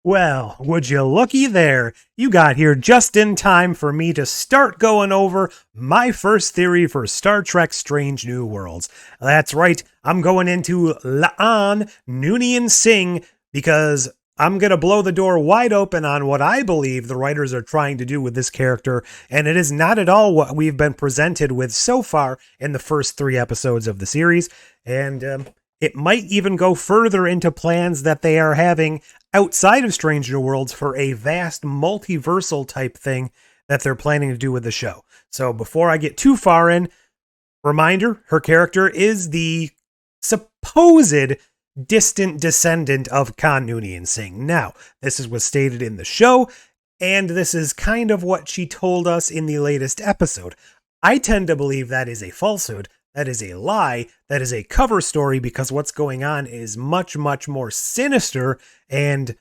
Well, would you looky there? You got here just in time for me to start going over my first theory for Star Trek Strange New Worlds. That's right, I'm going into La'an Noonien Singh because I'm going to blow the door wide open on what I believe the writers are trying to do with this character, and it is not at all what we've been presented with so far in the first 3 episodes of the series, and it might even go further into plans that they are having outside of Strange New Worlds for a vast multiversal type thing that they're planning to do with the show. So before I get too far in, reminder, her character is the supposed distant descendant of La'an Noonien Singh. Now, this was stated in the show, and this is kind of what she told us in the latest episode. I tend to believe that is a falsehood. That is a lie. That is a cover story because what's going on is much, much more sinister and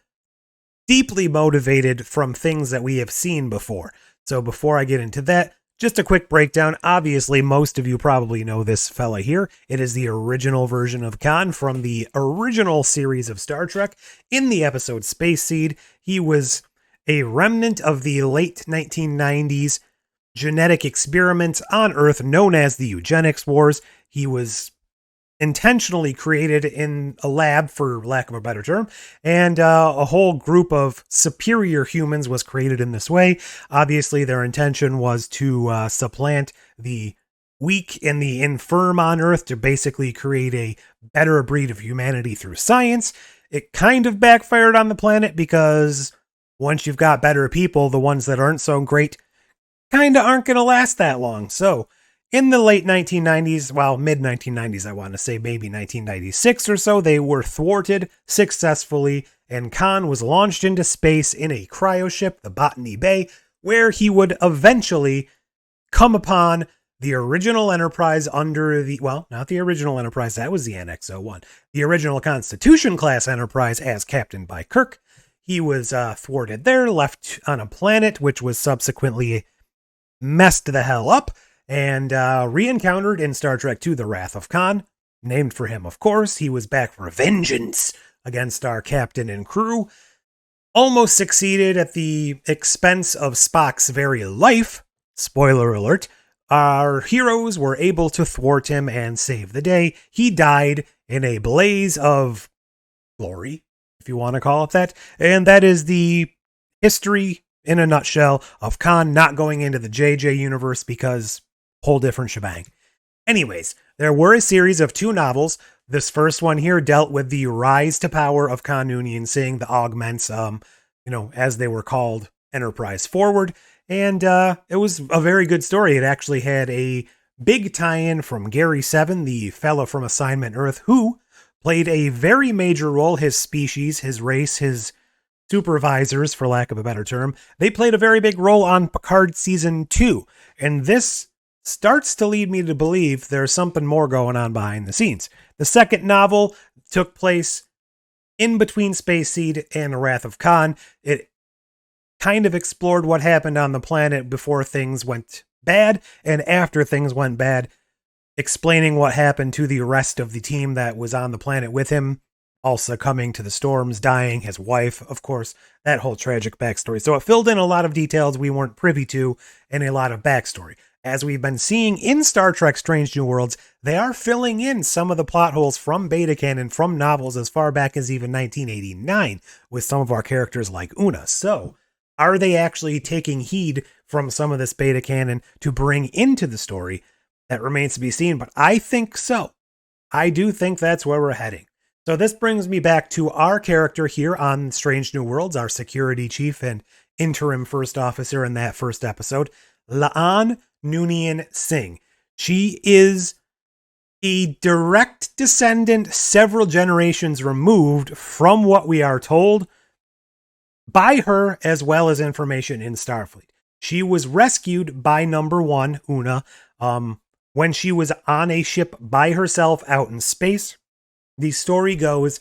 deeply motivated from things that we have seen before. So before I get into that, just a quick breakdown. Obviously, most of you probably know this fella here. It is the original version of Khan from the original series of Star Trek. In the episode Space Seed, he was a remnant of the late 1990s genetic experiments on Earth known as the Eugenics Wars. He was intentionally created in a lab, for lack of a better term, and a whole group of superior humans was created in this way. Obviously, their intention was to supplant the weak and the infirm on Earth to basically create a better breed of humanity through science. It kind of backfired on the planet because once you've got better people, the ones that aren't so great kind of aren't going to last that long. So in the late 1990s, well, mid-1990s, I want to say maybe 1996 or so, they were thwarted successfully, and Khan was launched into space in a cryoship, the Botany Bay, where he would eventually come upon the original Enterprise under the, well, not the original Enterprise, that was the NX-01, the original Constitution-class Enterprise as captained by Kirk. He was thwarted there, left on a planet, which was subsequently messed the hell up, and re-encountered in Star Trek II, The Wrath of Khan, named for him, of course. He was back for vengeance against our captain and crew. Almost succeeded at the expense of Spock's very life. Spoiler alert. Our heroes were able to thwart him and save the day. He died in a blaze of glory, if you want to call it that. And that is the history in a nutshell of Khan not going into the JJ universe because whole different shebang. Anyways, there were a series of 2 novels. This first one here dealt with the rise to power of La'an Noonien Singh, the augments, as they were called, Enterprise Forward. And it was a very good story. It actually had a big tie-in from Gary Seven, the fellow from Assignment Earth, who played a very major role. His species, his race, his supervisors, for lack of a better term, they played a very big role on Picard Season 2. And this starts to lead me to believe there's something more going on behind the scenes. The second novel took place in between Space Seed and The Wrath of Khan. It kind of explored what happened on the planet before things went bad and after things went bad, explaining what happened to the rest of the team that was on the planet with him, all succumbing to the storms, dying, his wife, of course, that whole tragic backstory. So it filled in a lot of details we weren't privy to and a lot of backstory. As we've been seeing in Star Trek Strange New Worlds, they are filling in some of the plot holes from beta canon, from novels as far back as even 1989, with some of our characters like Una. So, are they actually taking heed from some of this beta canon to bring into the story? That remains to be seen, but I think so. I do think that's where we're heading. So this brings me back to our character here on Strange New Worlds, our security chief and interim first officer in that first episode, La'an Noonien Singh. She is a direct descendant several generations removed from what we are told by her, as well as information in Starfleet. She was rescued by number 1, Una, when she was on a ship by herself out in space. The story goes,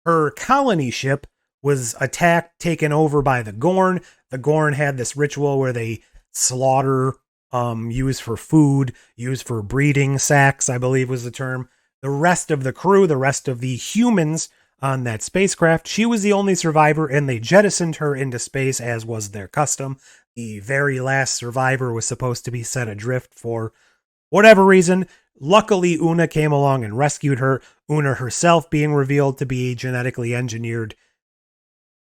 her colony ship was attacked, taken over by the Gorn. The Gorn had this ritual where they slaughter, used for food, used for breeding sacks, I believe was the term, the rest of the crew, the rest of the humans on that spacecraft. She was the only survivor, and they jettisoned her into space, as was their custom. The very last survivor was supposed to be set adrift for whatever reason. Luckily, Una came along and rescued her. Una herself being revealed to be genetically engineered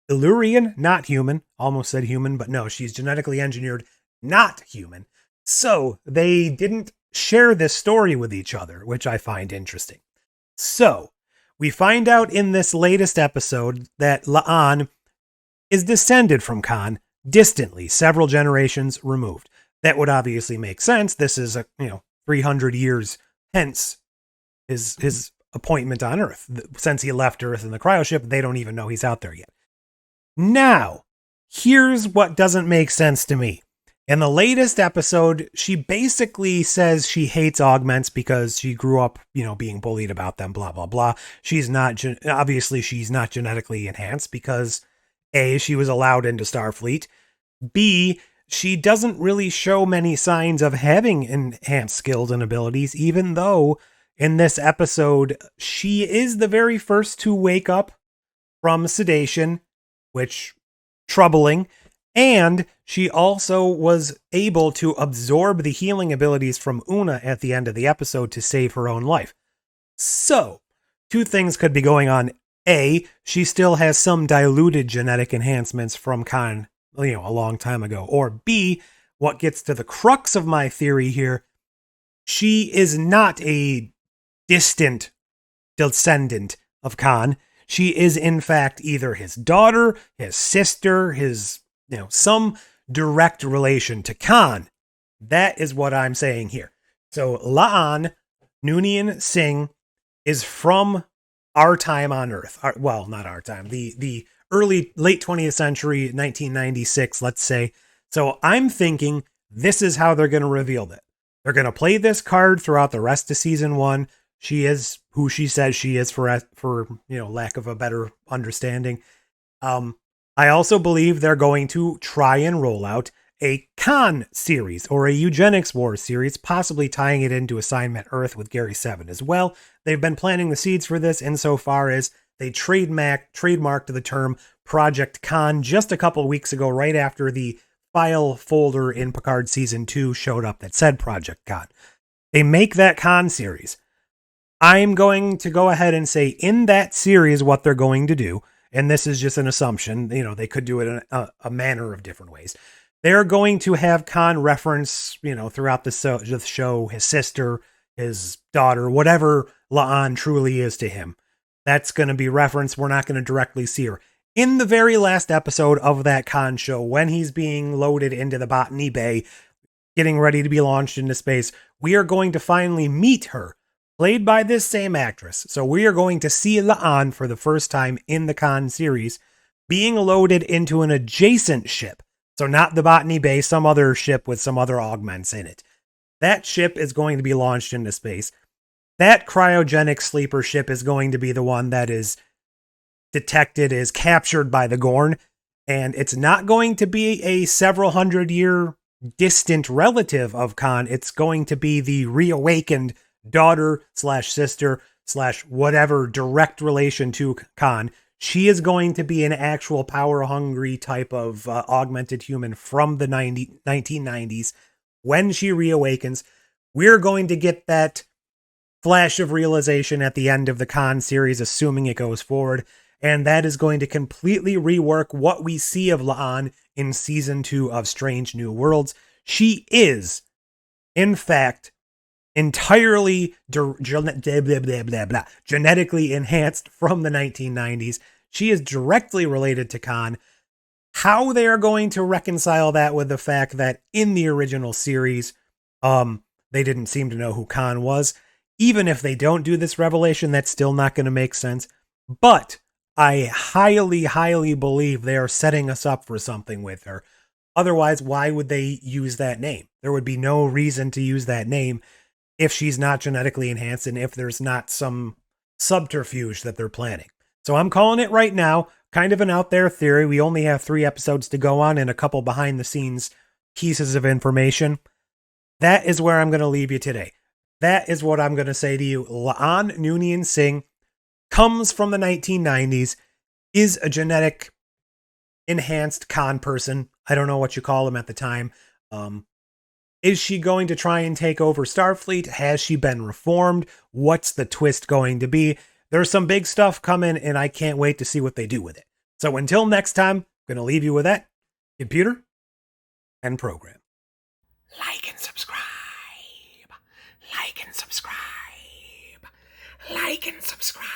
Illyrian, not human. Almost said human, but no, she's genetically engineered, not human. So they didn't share this story with each other, which I find interesting. So we find out in this latest episode that La'an is descended from Khan distantly, several generations removed. That would obviously make sense. This is 300 years hence his appointment on Earth. Since he left Earth in the cryoship, they don't even know he's out there yet. Now, here's what doesn't make sense to me. In the latest episode, she basically says she hates augments because she grew up, being bullied about them, blah, blah, blah. She's not genetically enhanced because A, she was allowed into Starfleet. B, she doesn't really show many signs of having enhanced skills and abilities, even though in this episode, she is the very first to wake up from sedation, which troubling. And she also was able to absorb the healing abilities from Una at the end of the episode to save her own life. So, two things could be going on. A, she still has some diluted genetic enhancements from Khan, a long time ago. Or B, what gets to the crux of my theory here, she is not a distant descendant of Khan. She is, in fact, either his daughter, his sister, some direct relation to Khan. That is what I'm saying here. So La'an Noonien Singh is from our time on Earth. Not our time. The late 20th century, 1996, let's say. So I'm thinking this is how they're going to reveal that. They're going to play this card throughout the rest of season 1. She is who she says she is, for lack of a better understanding. I also believe they're going to try and roll out a Khan series or a Eugenics War series, possibly tying it into Assignment Earth with Gary 7 as well. They've been planting the seeds for this insofar as they trademarked the term Project Khan just a couple weeks ago, right after the file folder in Picard Season 2 showed up that said Project Khan. They make that Khan series. I'm going to go ahead and say in that series what they're going to do, and this is just an assumption, they could do it in a manner of different ways. They're going to have Khan reference, throughout the show, his sister, his daughter, whatever La'an truly is to him. That's going to be referenced. We're not going to directly see her. In the very last episode of that Khan show, when he's being loaded into the Botany Bay, getting ready to be launched into space, we are going to finally meet her, played by this same actress. So we are going to see La'an for the first time in the Khan series, being loaded into an adjacent ship. So not the Botany Bay, some other ship with some other augments in it. That ship is going to be launched into space. That cryogenic sleeper ship is going to be the one that is detected, is captured by the Gorn. And it's not going to be a several hundred year distant relative of Khan. It's going to be the reawakened daughter / sister / whatever direct relation to Khan. She is going to be an actual power-hungry type of augmented human from the 1990s. When she reawakens, we're going to get that flash of realization at the end of the Khan series, assuming it goes forward, and that is going to completely rework what we see of La'an in Season 2 of Strange New Worlds. She is, in fact, entirely genetically enhanced from the 1990s. She is directly related to Khan. How they are going to reconcile that with the fact that in the original series, they didn't seem to know who Khan was. Even if they don't do this revelation, that's still not going to make sense. But I highly, highly believe they are setting us up for something with her. Otherwise, why would they use that name? There would be no reason to use that name if she's not genetically enhanced and if there's not some subterfuge that they're planning. So I'm calling it right now, kind of an out there theory. We only have 3 episodes to go on and a couple behind the scenes pieces of information. That is where I'm going to leave you today. That is what I'm going to say to you. La'an Noonien Singh comes from the 1990s, is a genetic enhanced con person. I don't know what you call him at the time. Is she going to try and take over Starfleet? Has she been reformed? What's the twist going to be? There's some big stuff coming, and I can't wait to see what they do with it. So until next time, I'm going to leave you with that. Computer and program. Like and subscribe. Like and subscribe. Like and subscribe.